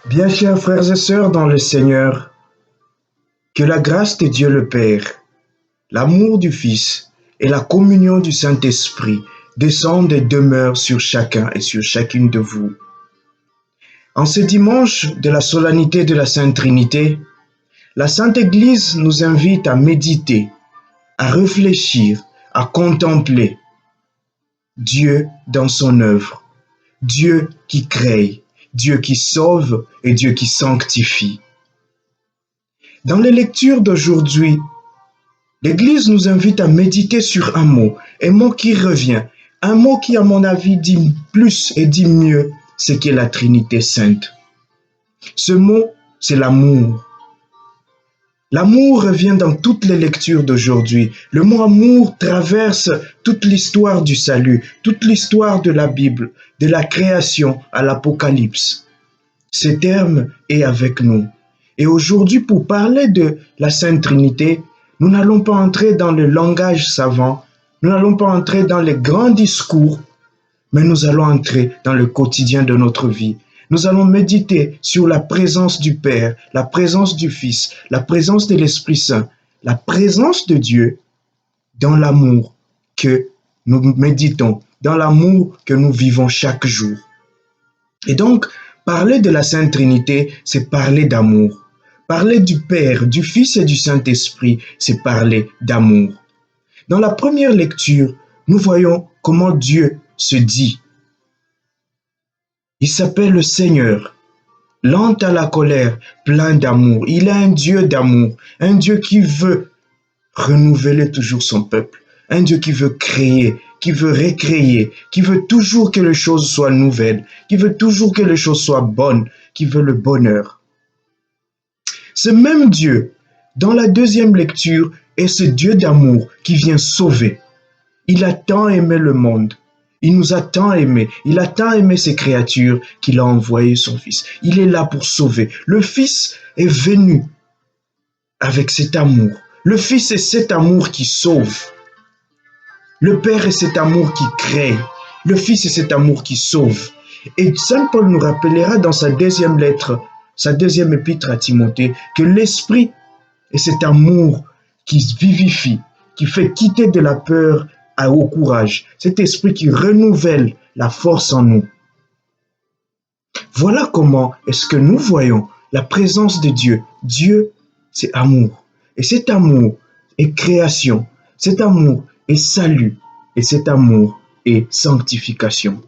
Bien chers frères et sœurs dans le Seigneur, que la grâce de Dieu le Père, l'amour du Fils et la communion du Saint-Esprit descendent et demeurent sur chacun et sur chacune de vous. En ce dimanche de la solennité de la Sainte Trinité, la Sainte Église nous invite à méditer, à réfléchir, à contempler Dieu dans son œuvre, Dieu qui crée, Dieu qui sauve et Dieu qui sanctifie. Dans les lectures d'aujourd'hui, l'Église nous invite à méditer sur un mot qui revient, un mot qui, à mon avis, dit plus et dit mieux ce qu'est la Trinité sainte. Ce mot, c'est l'amour. L'amour revient dans toutes les lectures d'aujourd'hui. Le mot amour traverse toute l'histoire du salut, toute l'histoire de la Bible, de la création à l'Apocalypse. Ce terme est avec nous. Et aujourd'hui, pour parler de la Sainte Trinité, nous n'allons pas entrer dans le langage savant, nous n'allons pas entrer dans les grands discours, mais nous allons entrer dans le quotidien de notre vie. Nous allons méditer sur la présence du Père, la présence du Fils, la présence de l'Esprit Saint, la présence de Dieu dans l'amour que nous méditons, dans l'amour que nous vivons chaque jour. Et donc, parler de la Sainte Trinité, c'est parler d'amour. Parler du Père, du Fils et du Saint-Esprit, c'est parler d'amour. Dans la première lecture, nous voyons comment Dieu se dit. Il s'appelle le Seigneur, lent à la colère, plein d'amour. Il est un Dieu d'amour, un Dieu qui veut renouveler toujours son peuple, un Dieu qui veut créer, qui veut recréer, qui veut toujours que les choses soient nouvelles, qui veut toujours que les choses soient bonnes, qui veut le bonheur. Ce même Dieu, dans la deuxième lecture, est ce Dieu d'amour qui vient sauver. Il a tant aimé le monde. Il nous a tant aimés, il a tant aimé ses créatures qu'il a envoyé son Fils. Il est là pour sauver. Le Fils est venu avec cet amour. Le Fils est cet amour qui sauve. Le Père est cet amour qui crée. Le Fils est cet amour qui sauve. Et Saint Paul nous rappellera dans sa deuxième lettre, sa deuxième épître à Timothée, que l'Esprit est cet amour qui vivifie, qui fait quitter de la peur au courage, cet esprit qui renouvelle la force en nous. Voilà comment est-ce que nous voyons la présence de Dieu. Dieu, c'est amour. Et cet amour est création. Cet amour est salut. Et cet amour est sanctification.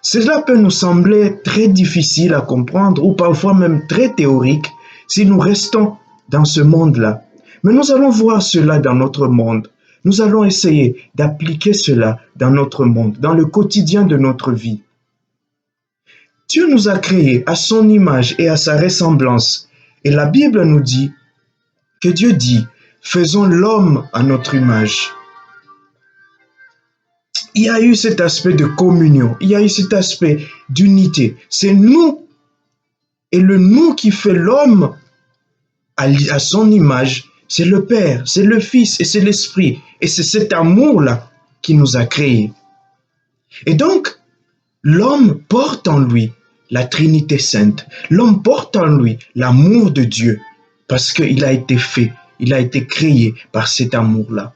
Cela peut nous sembler très difficile à comprendre ou parfois même très théorique si nous restons dans ce monde-là. Mais nous allons voir cela dans notre monde. Nous allons essayer d'appliquer cela dans notre monde, dans le quotidien de notre vie. Dieu nous a créés à son image et à sa ressemblance. Et la Bible nous dit que Dieu dit, faisons l'homme à notre image. Il y a eu cet aspect de communion, il y a eu cet aspect d'unité. C'est nous et le nous qui fait l'homme à son image. C'est le Père, c'est le Fils et c'est l'Esprit. Et c'est cet amour-là qui nous a créés. Et donc, l'homme porte en lui la Trinité sainte. L'homme porte en lui l'amour de Dieu parce qu'il a été fait, il a été créé par cet amour-là.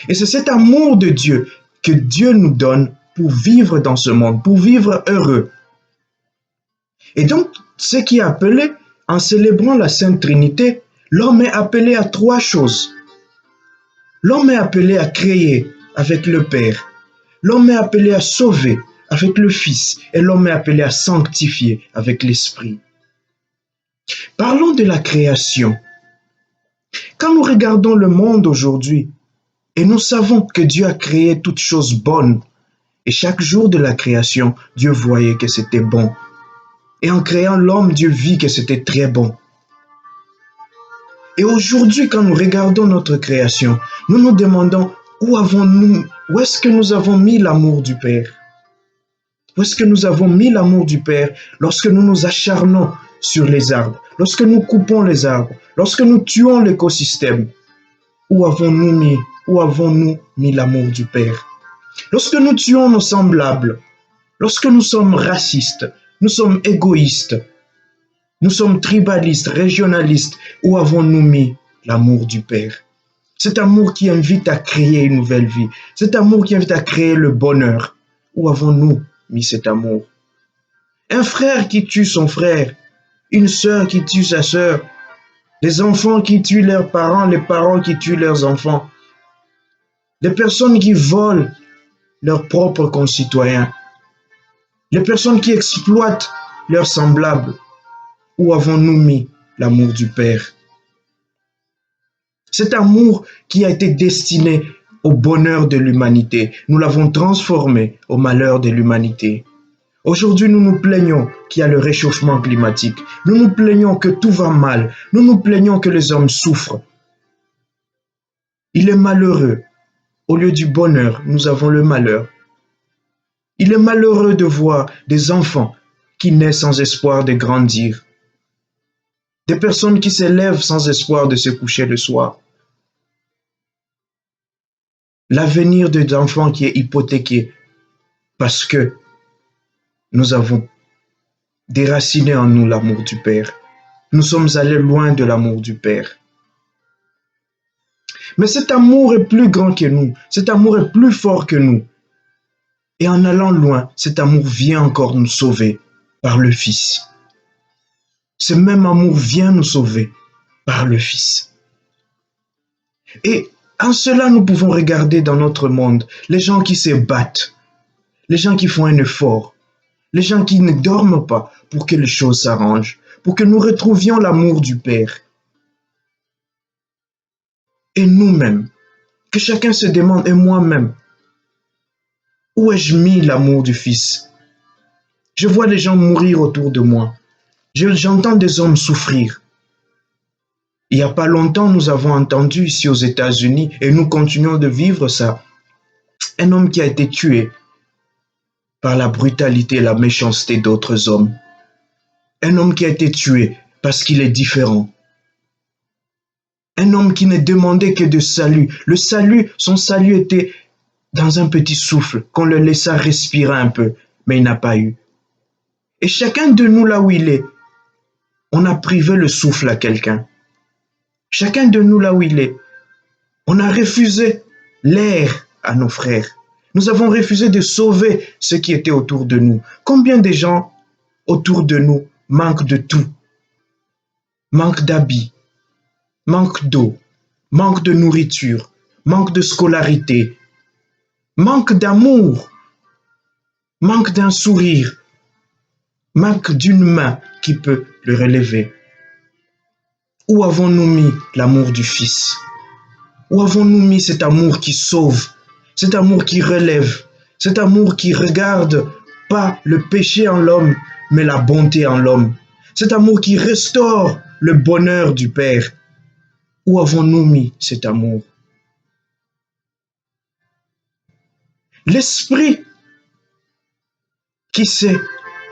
Et c'est cet amour de Dieu que Dieu nous donne pour vivre dans ce monde, pour vivre heureux. Et donc, ce qui est appelé, en célébrant la Sainte Trinité, l'homme est appelé à trois choses. L'homme est appelé à créer avec le Père. L'homme est appelé à sauver avec le Fils. Et l'homme est appelé à sanctifier avec l'Esprit. Parlons de la création. Quand nous regardons le monde aujourd'hui, et nous savons que Dieu a créé toutes choses bonnes, et chaque jour de la création, Dieu voyait que c'était bon. Et en créant l'homme, Dieu vit que c'était très bon. Et aujourd'hui, quand nous regardons notre création, nous nous demandons où est-ce que nous avons mis l'amour du Père? Où est-ce que nous avons mis l'amour du Père lorsque nous nous acharnons sur les arbres, lorsque nous coupons les arbres, lorsque nous tuons l'écosystème? Où avons-nous mis l'amour du Père? Lorsque nous tuons nos semblables, lorsque nous sommes racistes, Nous sommes égoïstes. Nous sommes tribalistes, régionalistes. Où avons-nous mis l'amour du Père? Cet amour qui invite à créer une nouvelle vie. Cet amour qui invite à créer le bonheur. Où avons-nous mis cet amour? Un frère qui tue son frère. Une sœur qui tue sa sœur. Les enfants qui tuent leurs parents, les parents qui tuent leurs enfants. Les personnes qui volent leurs propres concitoyens. Les personnes qui exploitent leurs semblables. Où avons-nous mis l'amour du Père? Cet amour qui a été destiné au bonheur de l'humanité, nous l'avons transformé au malheur de l'humanité. Aujourd'hui, nous nous plaignons qu'il y a le réchauffement climatique. Nous nous plaignons que tout va mal. Nous nous plaignons que les hommes souffrent. Il est malheureux. Au lieu du bonheur, nous avons le malheur. Il est malheureux de voir des enfants qui naissent sans espoir de grandir. Des personnes qui s'élèvent sans espoir de se coucher le soir. L'avenir des enfants qui est hypothéqué parce que nous avons déraciné en nous l'amour du Père. Nous sommes allés loin de l'amour du Père. Mais cet amour est plus grand que nous. Cet amour est plus fort que nous. Et en allant loin, cet amour vient encore nous sauver par le Fils. Ce même amour vient nous sauver par le Fils. Et en cela, nous pouvons regarder dans notre monde les gens qui se battent, les gens qui font un effort, les gens qui ne dorment pas pour que les choses s'arrangent, pour que nous retrouvions l'amour du Père. Et nous-mêmes, que chacun se demande, et moi-même, où ai-je mis l'amour du Fils? Je vois les gens mourir autour de moi. J'entends des hommes souffrir. Il n'y a pas longtemps, nous avons entendu ici aux États-Unis, et nous continuons de vivre ça, un homme qui a été tué par la brutalité et la méchanceté d'autres hommes. Un homme qui a été tué parce qu'il est différent. Un homme qui ne demandait que de salut. Le salut, son salut était dans un petit souffle, qu'on le laissa respirer un peu, mais il n'a pas eu. Et chacun de nous, là où il est, on a privé le souffle à quelqu'un. Chacun de nous, là où il est, on a refusé l'air à nos frères. Nous avons refusé de sauver ceux qui étaient autour de nous. Combien de gens autour de nous manquent de tout? Manquent d'habits, manquent d'eau, manquent de nourriture, manquent de scolarité, manquent d'amour, manquent d'un sourire, manquent d'une main qui peut le relever. Où avons-nous mis l'amour du Fils? Où avons-nous mis cet amour qui sauve, cet amour qui relève, cet amour qui regarde pas le péché en l'homme, mais la bonté en l'homme, cet amour qui restaure le bonheur du Père? Où avons-nous mis cet amour? L'Esprit qui sait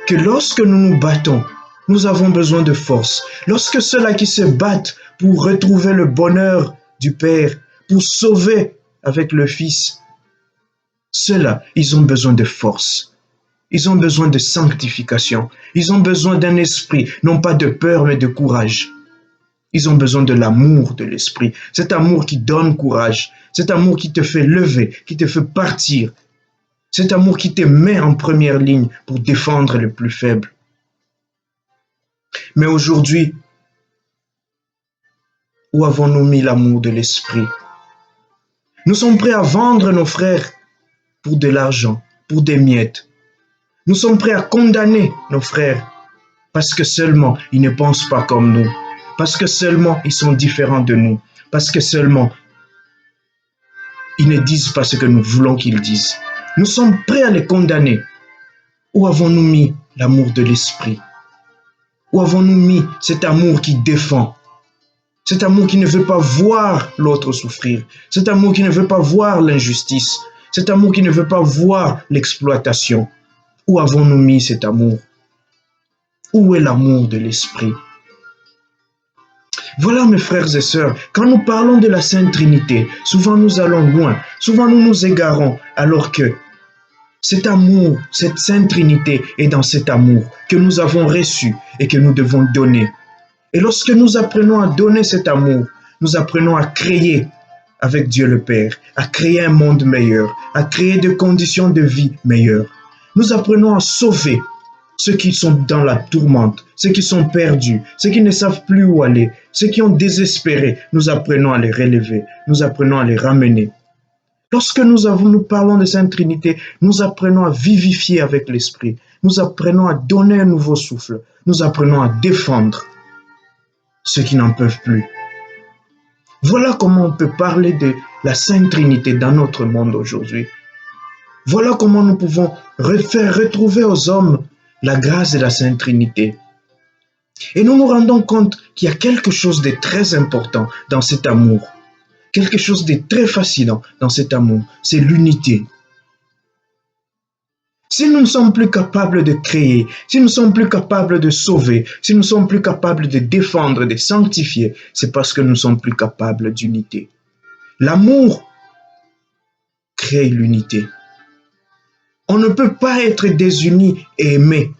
que lorsque nous nous battons, nous avons besoin de force. Lorsque ceux-là qui se battent pour retrouver le bonheur du Père, pour sauver avec le Fils, ceux-là, ils ont besoin de force. Ils ont besoin de sanctification. Ils ont besoin d'un esprit, non pas de peur, mais de courage. Ils ont besoin de l'amour de l'esprit. Cet amour qui donne courage. Cet amour qui te fait lever, qui te fait partir. Cet amour qui te met en première ligne pour défendre les plus faibles. Mais aujourd'hui, où avons-nous mis l'amour de l'esprit? Nous sommes prêts à vendre nos frères pour de l'argent, pour des miettes. Nous sommes prêts à condamner nos frères parce que seulement ils ne pensent pas comme nous, parce que seulement ils sont différents de nous, parce que seulement ils ne disent pas ce que nous voulons qu'ils disent. Nous sommes prêts à les condamner. Où avons-nous mis l'amour de l'esprit? Où avons-nous mis cet amour qui défend? Cet amour qui ne veut pas voir l'autre souffrir. Cet amour qui ne veut pas voir l'injustice. Cet amour qui ne veut pas voir l'exploitation. Où avons-nous mis cet amour? Où est l'amour de l'esprit? Voilà mes frères et sœurs, quand nous parlons de la Sainte Trinité, souvent nous allons loin, souvent nous nous égarons, alors que Cet amour, cette Sainte Trinité est dans cet amour que nous avons reçu et que nous devons donner. Et lorsque nous apprenons à donner cet amour, nous apprenons à créer avec Dieu le Père, à créer un monde meilleur, à créer des conditions de vie meilleures. Nous apprenons à sauver ceux qui sont dans la tourmente, ceux qui sont perdus, ceux qui ne savent plus où aller, ceux qui ont désespéré. Nous apprenons à les relever, nous apprenons à les ramener. Lorsque nous parlons de Sainte Trinité, nous apprenons à vivifier avec l'Esprit, nous apprenons à donner un nouveau souffle, nous apprenons à défendre ceux qui n'en peuvent plus. Voilà comment on peut parler de la Sainte Trinité dans notre monde aujourd'hui. Voilà comment nous pouvons faire retrouver aux hommes la grâce de la Sainte Trinité. Et nous nous rendons compte qu'il y a quelque chose de très important dans cet amour. Quelque chose de très fascinant dans cet amour, c'est l'unité. Si nous ne sommes plus capables de créer, si nous ne sommes plus capables de sauver, si nous ne sommes plus capables de défendre, de sanctifier, c'est parce que nous ne sommes plus capables d'unité. L'amour crée l'unité. On ne peut pas être désunis et aimer.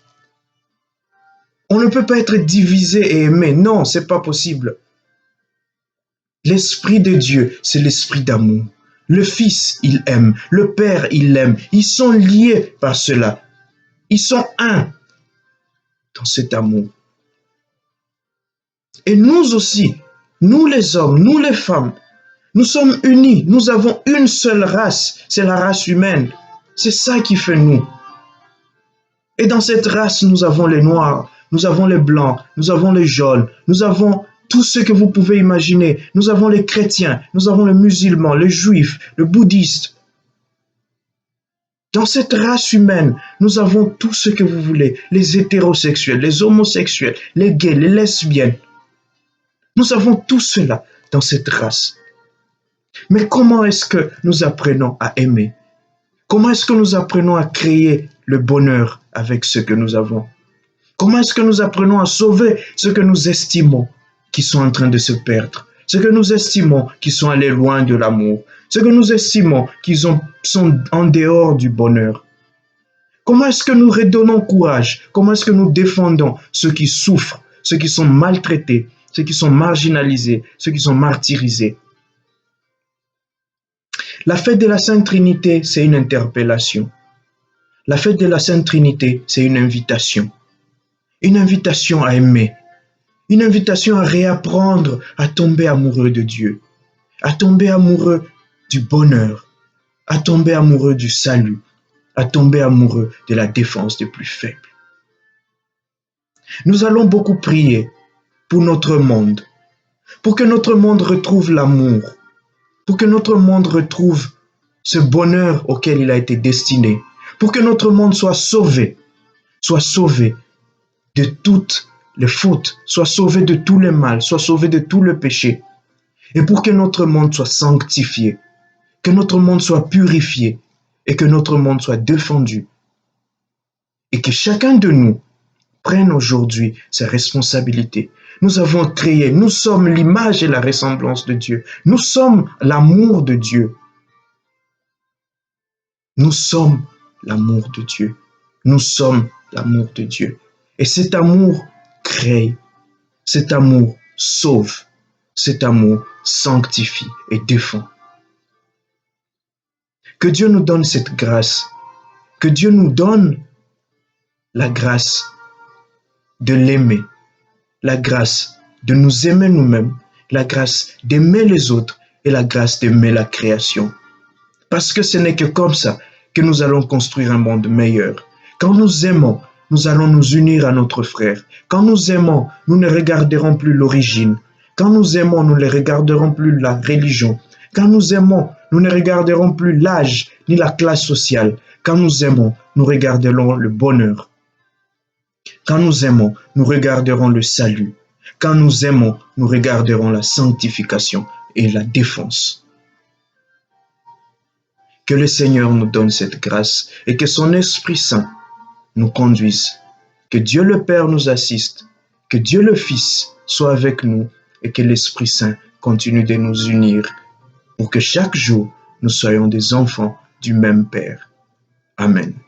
On ne peut pas être divisé et aimer. Non, c'est pas possible. L'Esprit de Dieu, c'est l'Esprit d'amour. Le Fils, il aime. Le Père, il l'aime. Ils sont liés par cela. Ils sont un dans cet amour. Et nous aussi, nous les hommes, nous les femmes, nous sommes unis. Nous avons une seule race, c'est la race humaine. C'est ça qui fait nous. Et dans cette race, nous avons les noirs, nous avons les blancs, nous avons les jaunes, nous avons tout ce que vous pouvez imaginer. Nous avons les chrétiens, nous avons les musulmans, les juifs, les bouddhistes. Dans cette race humaine, nous avons tout ce que vous voulez. Les hétérosexuels, les homosexuels, les gays, les lesbiennes. Nous avons tout cela dans cette race. Mais comment est-ce que nous apprenons à aimer? Comment est-ce que nous apprenons à créer le bonheur avec ce que nous avons? Comment est-ce que nous apprenons à sauver ce que nous estimons qui sont en train de se perdre? Ce que nous estimons qui sont allés loin de l'amour? Ce que nous estimons qui sont en dehors du bonheur? Comment est-ce que nous redonnons courage? Comment est-ce que nous défendons ceux qui souffrent, ceux qui sont maltraités, ceux qui sont marginalisés, ceux qui sont martyrisés? La fête de la Sainte Trinité, c'est une interpellation. La fête de la Sainte Trinité, c'est une invitation. Une invitation à aimer. Une invitation à réapprendre à tomber amoureux de Dieu. À tomber amoureux du bonheur. À tomber amoureux du salut. À tomber amoureux de la défense des plus faibles. Nous allons beaucoup prier pour notre monde. Pour que notre monde retrouve l'amour. Pour que notre monde retrouve ce bonheur auquel il a été destiné. Pour que notre monde soit sauvé de toutes les fautes, soit sauvé de tous les mal, soit sauvé de tout le péché. Et pour que notre monde soit sanctifié, que notre monde soit purifié et que notre monde soit défendu. Et que chacun de nous prenne aujourd'hui ses responsabilités. Nous avons créé, nous sommes l'image et la ressemblance de Dieu. Nous sommes l'amour de Dieu. Nous sommes l'amour de Dieu. Nous sommes l'amour de Dieu. Et cet amour crée, cet amour sauve, cet amour sanctifie et défend. Que Dieu nous donne cette grâce, que Dieu nous donne la grâce de l'aimer, la grâce de nous aimer nous-mêmes, la grâce d'aimer les autres et la grâce d'aimer la création. Parce que ce n'est que comme ça que nous allons construire un monde meilleur. Quand nous aimons, nous allons nous unir à notre frère. Quand nous aimons, nous ne regarderons plus l'origine. Quand nous aimons, nous ne regarderons plus la religion. Quand nous aimons, nous ne regarderons plus l'âge ni la classe sociale. Quand nous aimons, nous regarderons le bonheur. Quand nous aimons, nous regarderons le salut. Quand nous aimons, nous regarderons la sanctification et la défense. Que le Seigneur nous donne cette grâce et que son Esprit Saint nous conduise. Que Dieu le Père nous assiste, que Dieu le Fils soit avec nous et que l'Esprit Saint continue de nous unir pour que chaque jour nous soyons des enfants du même Père. Amen.